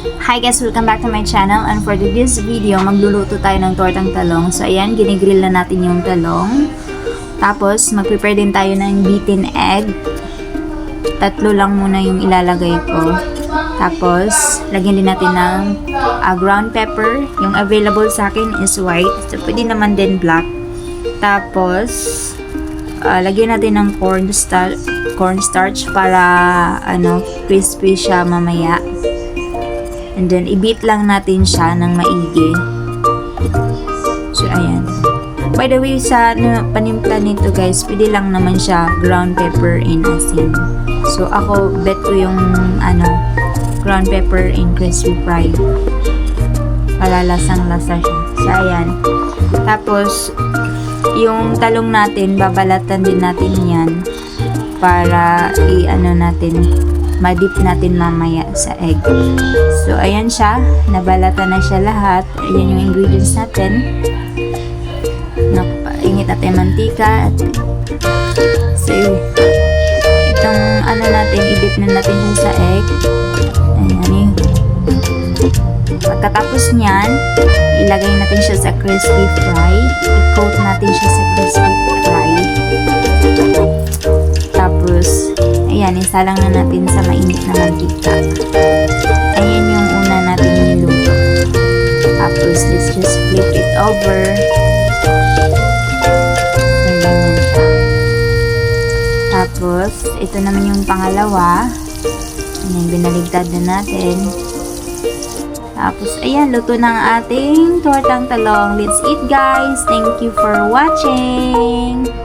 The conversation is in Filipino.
Hi guys, welcome back to my channel, and for this video, magluluto tayo ng tortang talong. So ayan, ginigrill na natin yung talong. Tapos, mag-prepare din tayo ng beaten egg. 3 lang muna yung ilalagay ko. Tapos, lagyan din natin ng ground pepper. Yung available sa akin is white. So, pwede naman din black. Tapos, lagyan natin ng cornstarch para crispy siya mamaya. And then, i-beat lang natin siya ng maigi. So, ayan. By the way, sa panimpla nito guys, pwede lang naman siya ground pepper and asin. So, ako, bet ko yung, ground pepper and crispy fry. Palalasang-lasa siya. So, ayan. Tapos, yung talong natin, babalatan din natin yan para ma-dip natin mamaya sa egg. So, ayan siya. Nabalatan na siya lahat. Ayan yung ingredients natin. Ingit natin mantika. So, itong natin, i-dip na natin siya sa egg. Ayan eh. Pagkatapos niyan, ilagay natin siya sa crispy fry. I-coat natin siya sa crispy fry. Tapos, ayan, isalang na natin sa mainit na mantika. Ayan yung una natin niluto. Tapos, let's just flip it over. Ganyan siya. Tapos, ito naman yung pangalawa. Ayan, binaligtad na natin. Tapos, ayan, luto na ang ating tortang talong. Let's eat, guys! Thank you for watching!